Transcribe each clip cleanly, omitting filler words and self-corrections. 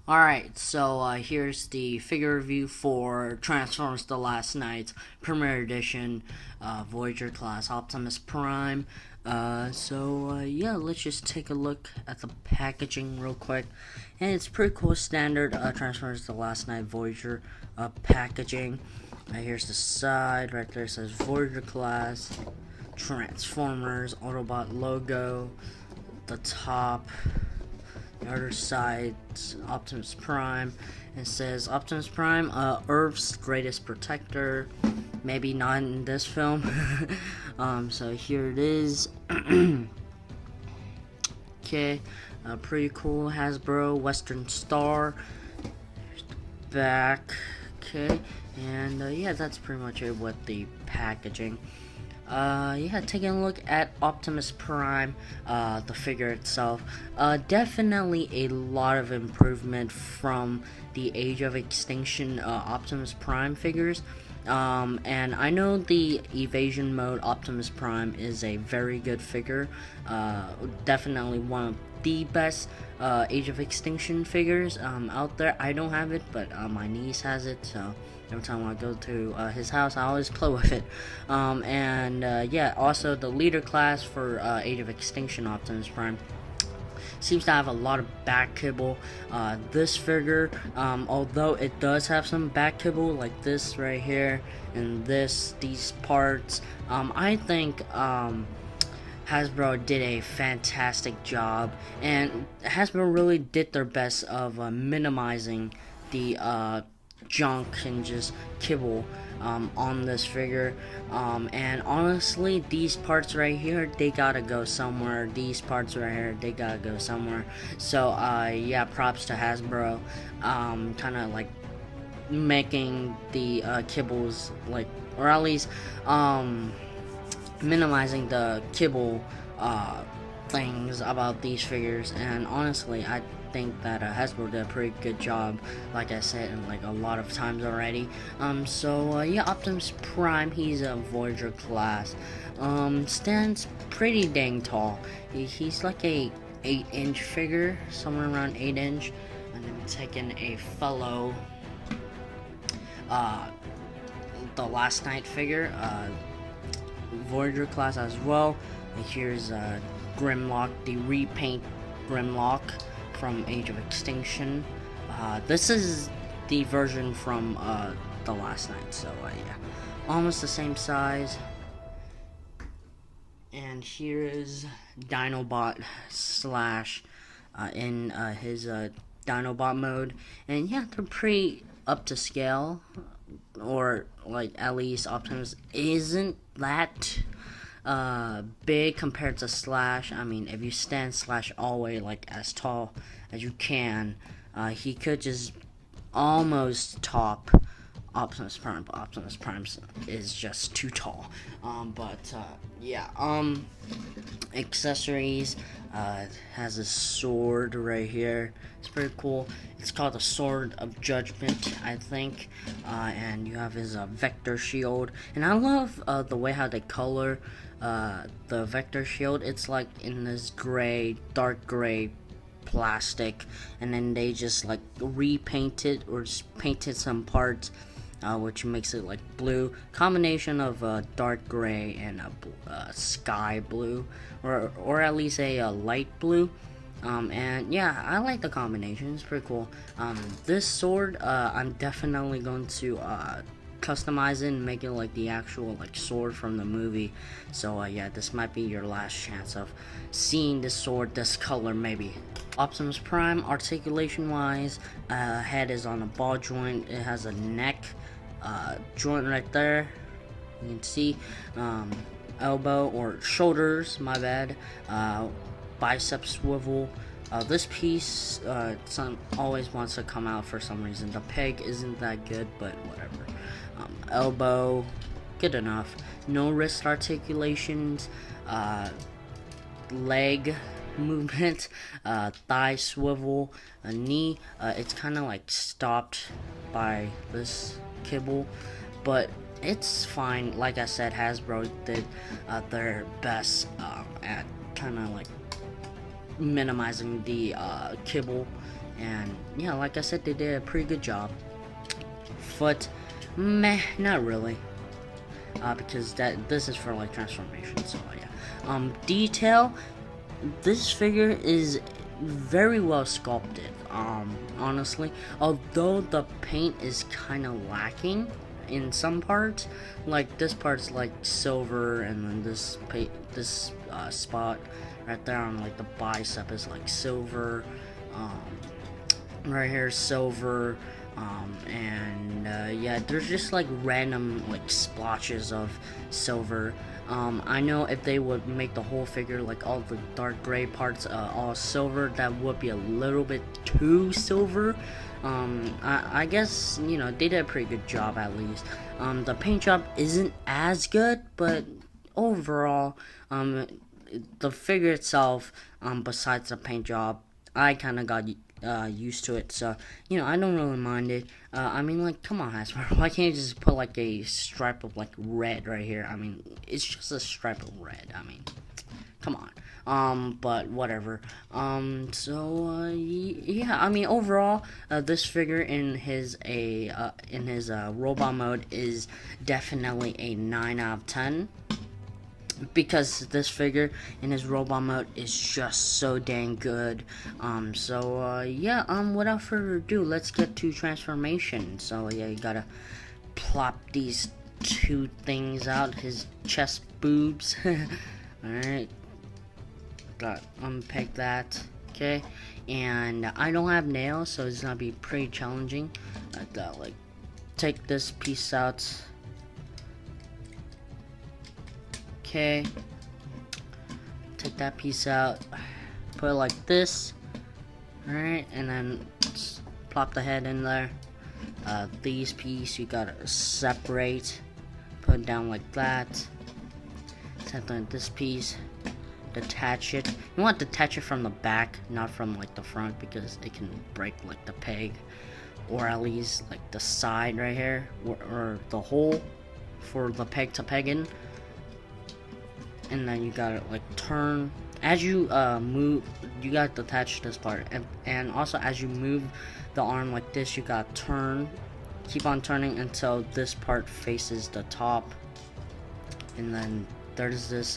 Alright, so here's the figure review for Transformers The Last Knights Premier Edition Voyager class Optimus Prime. Yeah, let's just take a look at the packaging real quick. And it's pretty cool, standard Transformers The Last Knight Voyager packaging. Here's the side, right there says Voyager class, Transformers, Autobot logo, the top. The other side, Optimus Prime. It says Optimus Prime, Earth's greatest protector. Maybe not in this film. So here it is. Okay, pretty cool. Hasbro Western Star. Back. Okay, and yeah, that's pretty much it with the packaging. Yeah, taking a look at Optimus Prime, the figure itself, definitely a lot of improvement from the Age of Extinction Optimus Prime figures. And I know the Evasion Mode Optimus Prime is a very good figure, definitely one of the best Age of Extinction figures out there. I don't have it, but my niece has it, so every time I go to his house, I always play with it. Yeah, also the leader class for Age of Extinction Optimus Prime seems to have a lot of back kibble. This figure, although it does have some back kibble like this right here and these parts, I think Hasbro did a fantastic job, and Hasbro really did their best of minimizing the junk and just kibble on this figure. And honestly, these parts right here, they gotta go somewhere. These parts right here, they gotta go somewhere. So yeah, props to Hasbro, kind of like making the kibbles, like, or at least minimizing the kibble things about these figures. And honestly, I think that Hasbro did a pretty good job, like I said, and like a lot of times already. Yeah, Optimus Prime, he's a Voyager class. Stands pretty dang tall. He's like a 8-inch figure, somewhere around 8-inch. And then taking a fellow the Last Knight figure, Voyager class as well. Here's Grimlock, the repaint Grimlock from Age of Extinction. This is the version from The Last Knight, so yeah, almost the same size. And here is Dinobot slash in his Dinobot mode, and yeah, they're pretty up to scale, or like at least Optimus isn't that big compared to Slash. I mean, if you stand Slash all the way like as tall as you can, he could just almost top Optimus Prime, but Optimus Prime is just too tall. Yeah, accessories, has a sword right here. It's pretty cool. It's called the Sword of Judgment, I think. And you have his vector shield, and I love the way how they color the vector shield. It's like in this gray, dark gray plastic, and then they just like repainted or just painted some parts, which makes it like blue, combination of dark gray and sky blue, or at least a light blue. And yeah, I like the combination. It's pretty cool. This sword, I'm definitely going to customize it and make it like the actual like sword from the movie. So yeah, this might be your last chance of seeing this sword this color, maybe. Optimus Prime, articulation wise, head is on a ball joint. It has a neck joint right there, you can see. Elbow or shoulders, my bad, bicep swivel. This piece always wants to come out for some reason. The peg isn't that good, but whatever. Elbow, good enough. No wrist articulations. Leg movement, thigh swivel, a knee. It's kind of like stopped by this kibble, but it's fine. Like I said, Hasbro did their best at kind of like minimizing the kibble And yeah, like I said, they did a pretty good job. Foot, meh, not really. Because this is for like transformation, so yeah. Detail, this figure is very well sculpted, honestly, although the paint is kind of lacking in some parts. Like this part's like silver, and then this spot right there on like the bicep is like silver, right here silver, and yeah, there's just like random like splotches of silver. I know if they would make the whole figure like all the dark gray parts all silver, that would be a little bit too silver. I guess, you know, they did a pretty good job at least. The paint job isn't as good, but overall, the figure itself, besides the paint job, I kind of got used to it, so you know, I don't really mind it. I mean, like, come on, Hasbro, why can't you just put like a stripe of like red right here? I mean, it's just a stripe of red. I mean, come on. But whatever. So yeah, I mean, overall, this figure in his robot mode is definitely a 9 out of 10. Because this figure in his robot mode is just so dang good. Yeah, without further ado, let's get to transformation. So yeah, you gotta plop these two things out, his chest boobs. Alright, got unpick that. Okay, and I don't have nails, so it's gonna be pretty challenging. I gotta like take this piece out. Okay, take that piece out, put it like this, alright, and then just plop the head in there. These pieces you gotta separate, put it down like that, set on this piece, detach it. You want to detach it from the back, not from like the front, because it can break like the peg, or at least like the side right here, or the hole for the peg to peg in. And then you gotta like turn as you move. You gotta detach this part, and also as you move the arm like this, you gotta turn, keep on turning until this part faces the top. And then there's this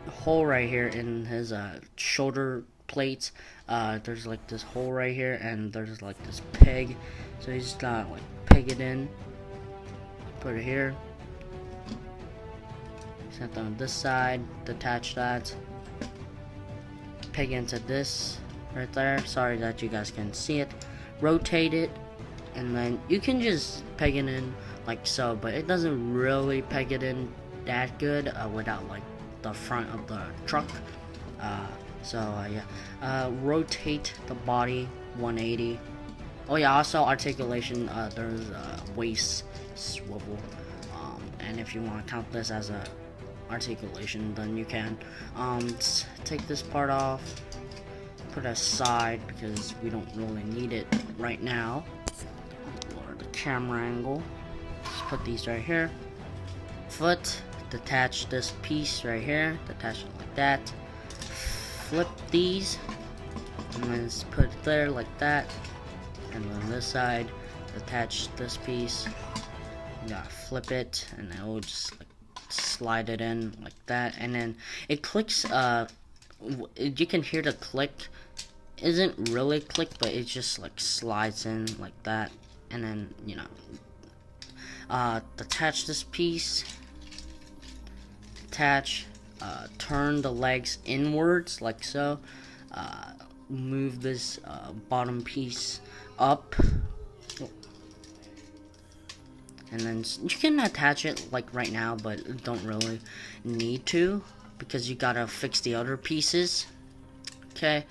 hole right here in his shoulder plates. There's like this hole right here, and there's like this peg, so you just gotta like peg it in, put it here. Set them on this side, detach that, peg into this right there. Sorry that you guys can see it. Rotate it, and then you can just peg it in like so, but it doesn't really peg it in that good without like the front of the truck. Yeah, rotate the body 180. Oh yeah, also articulation. There's waist swivel, and if you want to count this as a articulation, then you can. Take this part off, put it aside because we don't really need it right now. Lower the camera angle. Just put these right here. Foot, detach this piece right here, detach it like that. Flip these, and then just put it there like that. And then this side, attach this piece. You gotta flip it, and then we'll just like slide it in like that, and then it clicks. You can hear the click. Isn't really click, but it just like slides in like that, and then you know, detach this piece. Attach. Turn the legs inwards like so. Move this bottom piece up. And then you can attach it like right now, but don't really need to because you gotta fix the other pieces. Okay,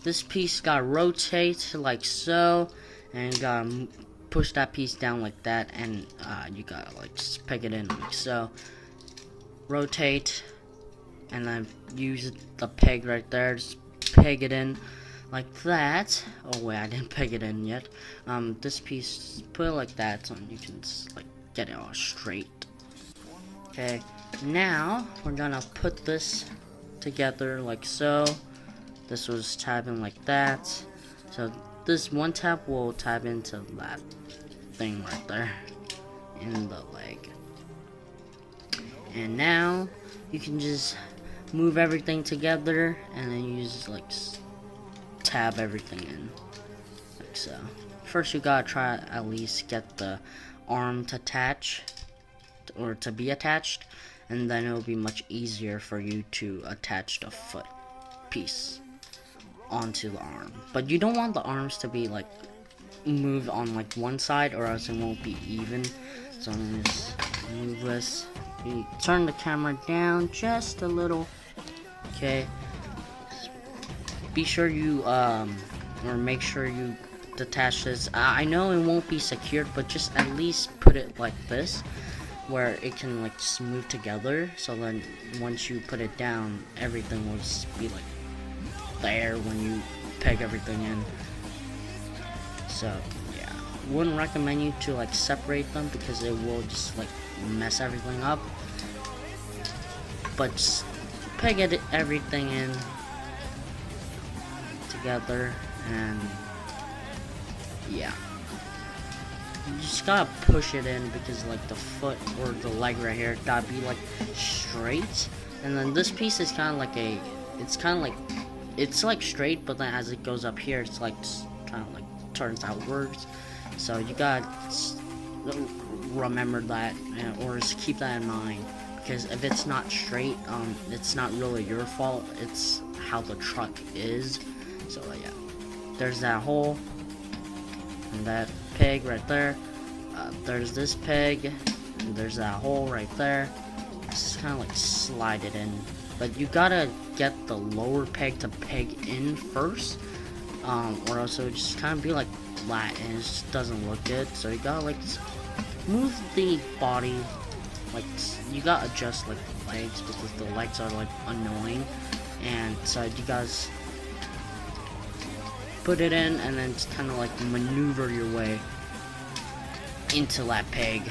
this piece gotta rotate like so, and you gotta push that piece down like that, and you gotta like just peg it in like so. Rotate, and then use the peg right there, just peg it in like that. Oh wait, I didn't peg it in yet. This piece, put it like that so you can just like get it all straight. Okay, now we're gonna put this together like so. This was tabbing like that. So this one tap will tap into that thing right there in the leg. And now you can just move everything together, and then you just like tab everything in like so. First you gotta try at least get the arm to attach, or to be attached, and then it'll be much easier for you to attach the foot piece onto the arm. But you don't want the arms to be like moved on like one side, or else it won't be even. So I'm gonna just move this. You turn the camera down just a little. Okay. Be sure you or make sure you detach this. I know it won't be secured, but just at least put it like this, where it can like just move together. So then once you put it down, everything will just be like there when you peg everything in. So yeah, wouldn't recommend you to like separate them because it will just like mess everything up. But just peg everything in together, and yeah, you just gotta push it in because like the foot or the leg right here gotta be like straight, and then this piece is kind of like it's like straight, but then as it goes up here, it's like kind of like turns outwards. So you gotta remember that, or just keep that in mind, because if it's not straight, it's not really your fault, it's how the truck is. So yeah, there's that hole and that peg right there. There's this peg, and there's that hole right there. Just kind of like slide it in, but you gotta get the lower peg to peg in first, or else it would just kind of be like flat and it just doesn't look good. So you gotta like move the body, like you gotta adjust like the legs, because the legs are like annoying, and so you guys put it in and then just kind of like maneuver your way into that peg,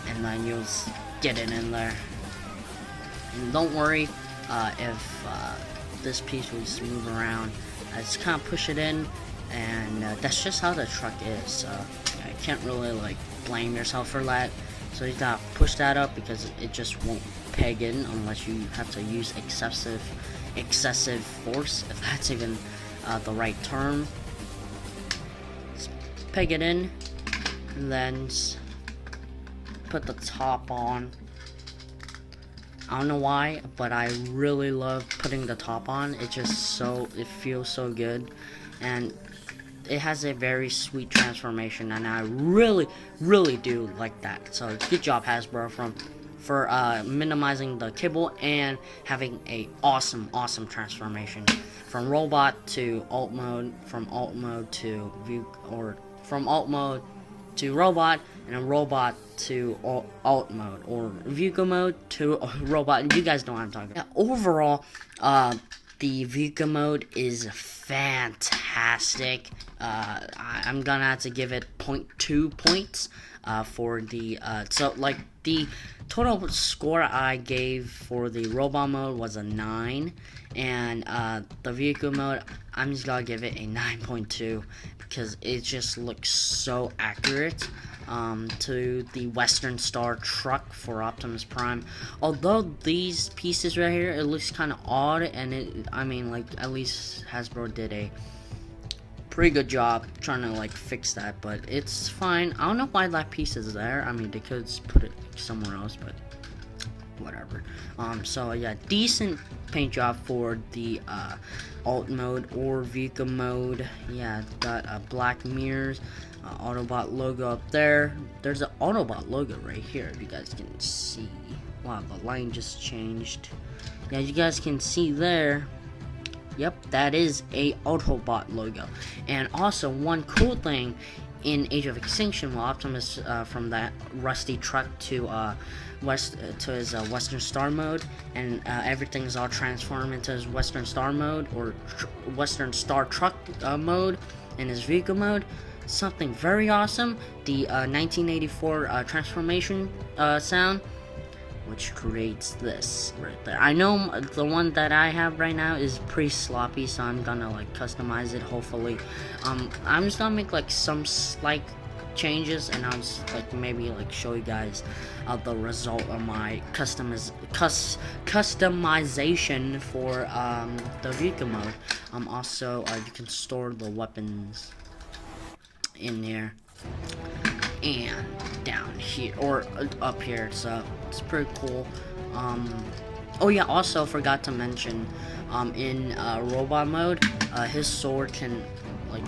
and then you'll get it in there. And don't worry if this piece will just move around. Just kind of push it in, and that's just how the truck is. So I can't really like blame yourself for that. So you gotta push that up because it just won't peg in unless you have to use excessive force, if that's even the right term. Just peg it in, and then put the top on. I don't know why, but I really love putting the top on. It feels so good, and it has a very sweet transformation, and I really do like that. So good job, Hasbro, for minimizing the kibble and having a awesome transformation from robot to alt mode, from alt mode to view, or from alt mode to robot, and a robot to alt mode, or vehicle mode to robot. You guys know what I'm talking about. Overall, the vehicle mode is fantastic. I'm gonna have to give it 0.2 points for the so like the total score I gave for the robot mode was a 9, and the vehicle mode, I'm just gonna give it a 9.2 because it just looks so accurate to the Western Star truck for Optimus Prime. Although these pieces right here, it looks kind of odd, and I mean, like, at least Hasbro did a pretty good job trying to like fix that, but it's fine. I don't know why that piece is there. I mean, they could put it somewhere else, but whatever. So yeah, decent paint job for the alt mode or vehicle mode. Yeah, got black mirrors, Autobot logo up there. There's an Autobot logo right here, if you guys can see. Wow, the line just changed. Yeah, you guys can see there. Yep, that is a Autobot logo. And also, one cool thing in Age of Extinction, while Optimus from that rusty truck to his Western Star mode, and everything's all transformed into his Western Star mode, or Western Star truck mode, and his vehicle mode. Something very awesome, the 1984 transformation sound. which creates this right there. I know the one that I have right now is pretty sloppy, so I'm gonna like customize it. Hopefully, I'm just gonna make like some slight changes, and I'll just like maybe like show you guys the result of my customization for the vehicle mode. Also, you can store the weapons in there and down here or up here, so it's pretty cool. Oh yeah, also forgot to mention, in robot mode, his sword can like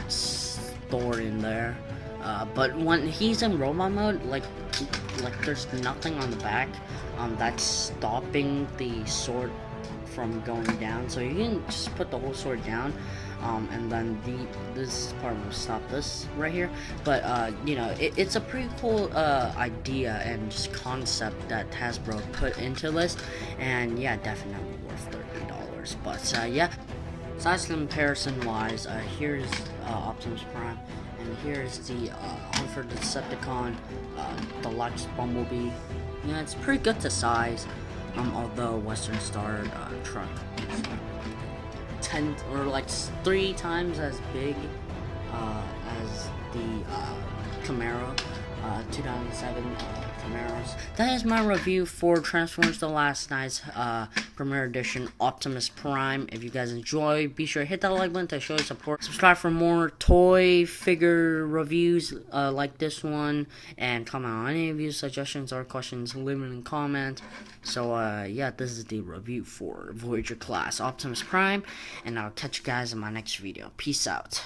store in there, but when he's in robot mode, like there's nothing on the back that's stopping the sword from going down, so you can just put the whole sword down, and then this part will stop this right here. But you know, it's a pretty cool idea and just concept that Hasbro put into this, and yeah, definitely worth $30. But yeah, size comparison wise, here's Optimus Prime, and here's the Hunter Decepticon Deluxe Bumblebee. Yeah, it's pretty good to size. Although Western Star truck is 10 or like 3 times as big as the Camaro, 2007 Camaros. That is my review for Transformers: The Last Knight's Premiere Edition Optimus Prime. If you guys enjoy, be sure to hit that like button to show your support. Subscribe for more toy figure reviews like this one, and comment on any of your suggestions or questions. Leave it in comment. So yeah, this is the review for Voyager class Optimus Prime, and I'll catch you guys in my next video. Peace out.